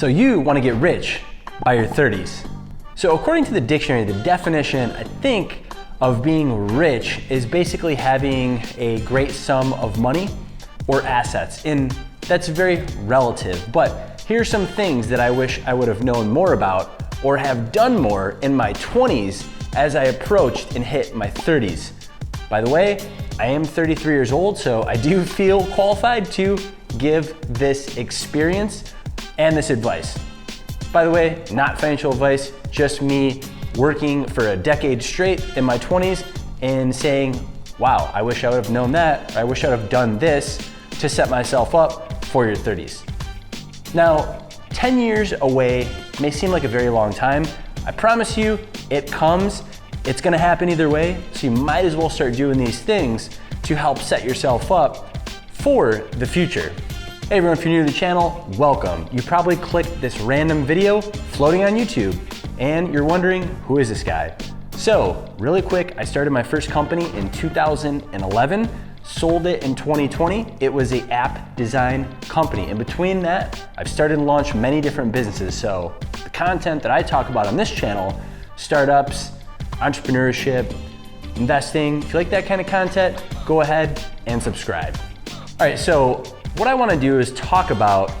So you want to get rich by your 30s. So according to the dictionary, the definition, I think, of being rich is basically having a great sum of money or assets. And that's very relative, but here's some things that I wish I would have known more about or have done more in my 20s as I approached and hit my 30s. By the way, I am 33 years old, so I do feel qualified to give this experience and this advice. By the way, not financial advice, just me working for a decade straight in my 20s and saying, wow, I wish I would have known that, or I wish I would have done this to set myself up for your 30s. Now, 10 years away may seem like a very long time. I promise you, it comes. It's gonna happen either way, so you might as well start doing these things to help set yourself up for the future. Hey everyone, if you're new to the channel, welcome. You probably clicked this random video floating on YouTube and you're wondering, who is this guy? So, really quick, I started my first company in 2011, sold it in 2020. It was an app design company. In between that, I've started and launched many different businesses. So the content that I talk about on this channel, startups, entrepreneurship, investing, if you like that kind of content, go ahead and subscribe. All right, so what I wanna do is talk about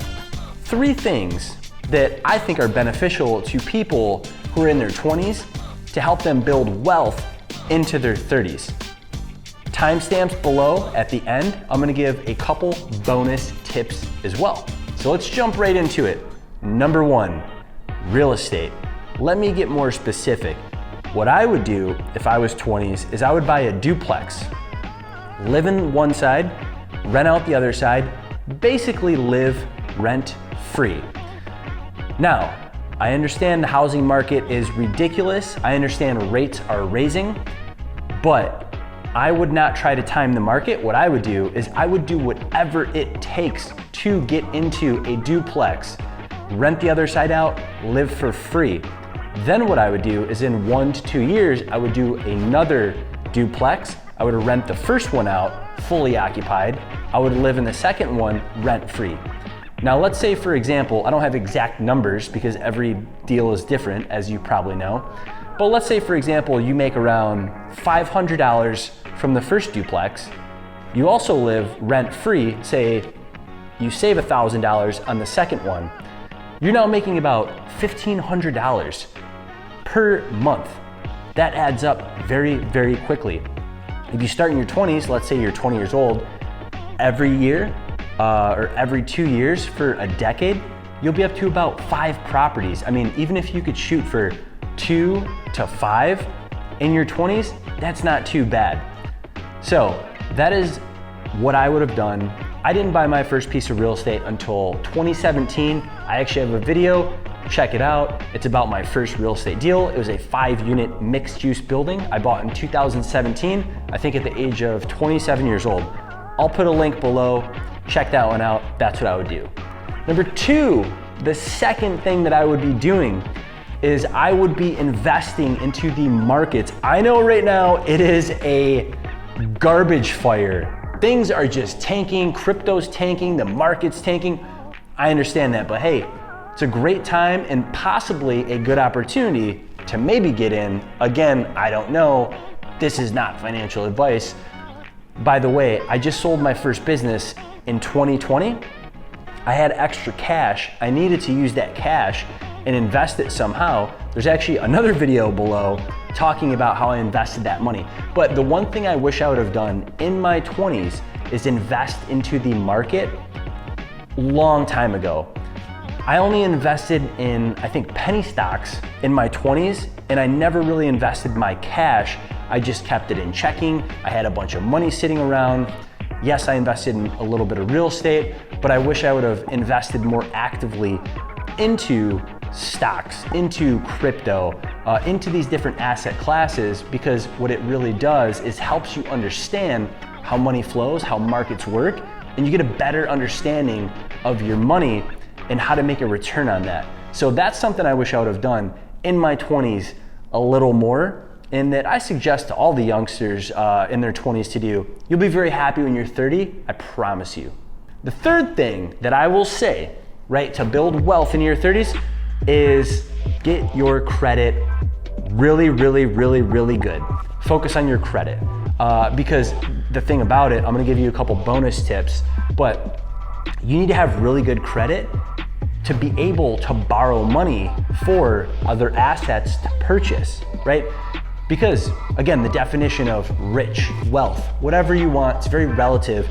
3 things that I think are beneficial to people who are in their 20s to help them build wealth into their 30s. Timestamps below at the end, I'm gonna give a couple bonus tips as well. So let's jump right into it. Number 1, real estate. Let me get more specific. What I would do if I was 20s is I would buy a duplex, live in one side, rent out the other side, basically live rent free. Now, I understand the housing market is ridiculous. I understand rates are raising, but I would not try to time the market. What I would do is I would do whatever it takes to get into a duplex, rent the other side out, live for free. Then what I would do is in 1 to 2 years, I would do another duplex. I would rent the first one out, fully occupied. I would live in the second one, rent free. Now let's say, for example, I don't have exact numbers because every deal is different, as you probably know. But let's say, for example, you make around $500 from the first duplex. You also live rent free, say you save $1,000 on the second one. You're now making about $1,500 per month. That adds up very, very quickly. If you start in your 20s, let's say you're 20 years old, every year or every 2 years for a decade, you'll be up to about 5 properties. I mean, even if you could shoot for 2 to 5 in your 20s, that's not too bad. So that is what I would have done. I didn't buy my first piece of real estate until 2017. I actually have a video, check it out. It's about my first real estate deal. It was a 5-unit mixed use building I bought in 2017, I think at the age of 27 years old. I'll put a link below, check that one out. That's what I would do. Number 2, the second thing that I would be doing is I would be investing into the markets. I know right now it is a garbage fire. Things are just tanking, crypto's tanking, the market's tanking. I understand that, but hey, it's a great time and possibly a good opportunity to maybe get in. Again, I don't know. This is not financial advice. By the way, I just sold my first business in 2020. I had extra cash. I needed to use that cash and invest it somehow. There's actually another video below talking about how I invested that money. But the one thing I wish I would have done in my 20s is invest into the market long time ago. I only invested in, I think, penny stocks in my 20s, and I never really invested my cash. I just kept it in checking. I had a bunch of money sitting around. Yes, I invested in a little bit of real estate, but I wish I would have invested more actively into stocks, into crypto, into these different asset classes, because what it really does is helps you understand how money flows, how markets work, and you get a better understanding of your money and how to make a return on that. So that's something I wish I would have done in my 20s a little more, and that I suggest to all the youngsters in their 20s to do. You'll be very happy when you're 30, I promise you. The third thing that I will say right, to build wealth in your 30s is get your credit really, really, really, really good. Focus on your credit. Because the thing about it, I'm gonna give you a couple bonus tips, but you need to have really good credit to be able to borrow money for other assets to purchase, right? Because again, the definition of rich, wealth, whatever you want, it's very relative.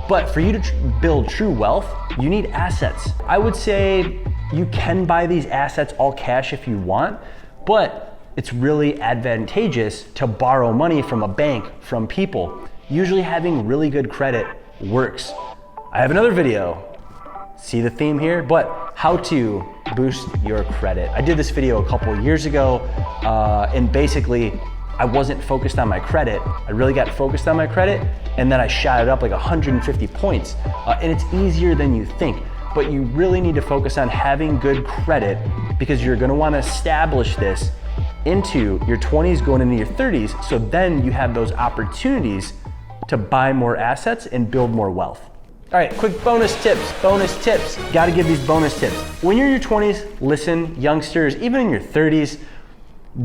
But for you to build true wealth, you need assets. I would say you can buy these assets all cash if you want, but it's really advantageous to borrow money from a bank, from people. Usually having really good credit works. I have another video, see the theme here, but how to boost your credit. I did this video a couple years ago, and basically I wasn't focused on my credit. I really got focused on my credit, and then I shot it up like 150 points. And it's easier than you think, but you really need to focus on having good credit because you're gonna wanna establish this into your 20s going into your 30s, so then you have those opportunities to buy more assets and build more wealth. All right, quick bonus tips. Gotta give these bonus tips. When you're in your 20s, listen, youngsters, even in your 30s,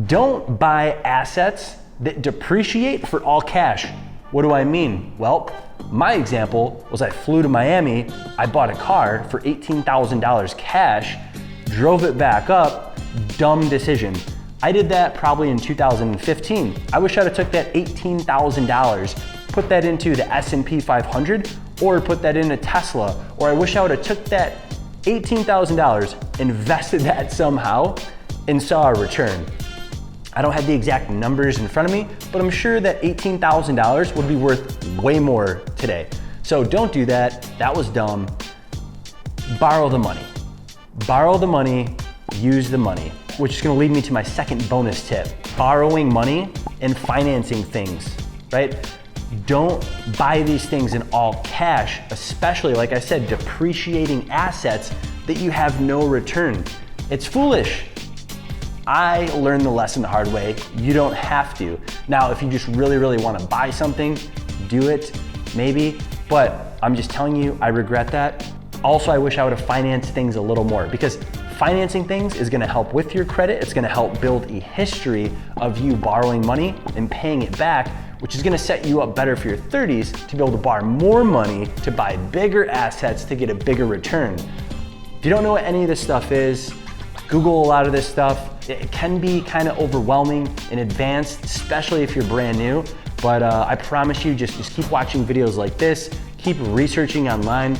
don't buy assets that depreciate for all cash. What do I mean? Well, my example was I flew to Miami, I bought a car for $18,000 cash, drove it back up, dumb decision. I did that probably in 2015. I wish I'd have took that $18,000, put that into the S&P 500, or put that into Tesla, or I wish I would have took that $18,000, invested that somehow, and saw a return. I don't have the exact numbers in front of me, but I'm sure that $18,000 would be worth way more today. So don't do that, that was dumb. Borrow the money. Borrow the money, use the money, which is gonna lead me to my second bonus tip. Borrowing money and financing things, right? Don't buy these things in all cash, especially, like I said, depreciating assets that you have no return. It's foolish. I learned the lesson the hard way. You don't have to. Now, if you just really, really want to buy something, do it, maybe, but I'm just telling you, I regret that. Also, I wish I would have financed things a little more because financing things is gonna help with your credit. It's gonna help build a history of you borrowing money and paying it back, which is gonna set you up better for your 30s to be able to borrow more money to buy bigger assets to get a bigger return. If you don't know what any of this stuff is, Google a lot of this stuff. It can be kind of overwhelming and advanced, especially if you're brand new, but I promise you, just keep watching videos like this, keep researching online.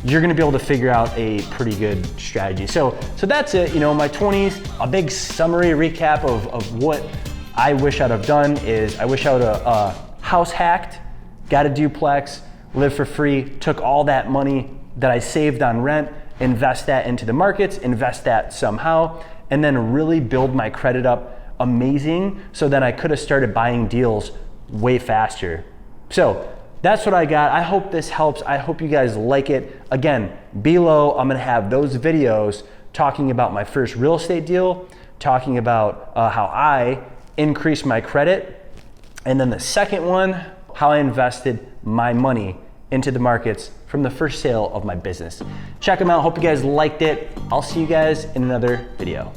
You're gonna be able to figure out a pretty good strategy. So that's it, my 20s, a big summary recap of what I wish I'd have done is I wish I would have house hacked, got a duplex, lived for free, took all that money that I saved on rent, invest that into the markets, invest that somehow, and then really build my credit up amazing so that I could have started buying deals way faster. So that's what I got. I hope this helps. I hope you guys like it. Again, below I'm gonna have those videos talking about my first real estate deal, talking about how I increased my credit, and then the second one, how I invested my money into the markets from the first sale of my business. Check them out. Hope you guys liked it. I'll see you guys in another video.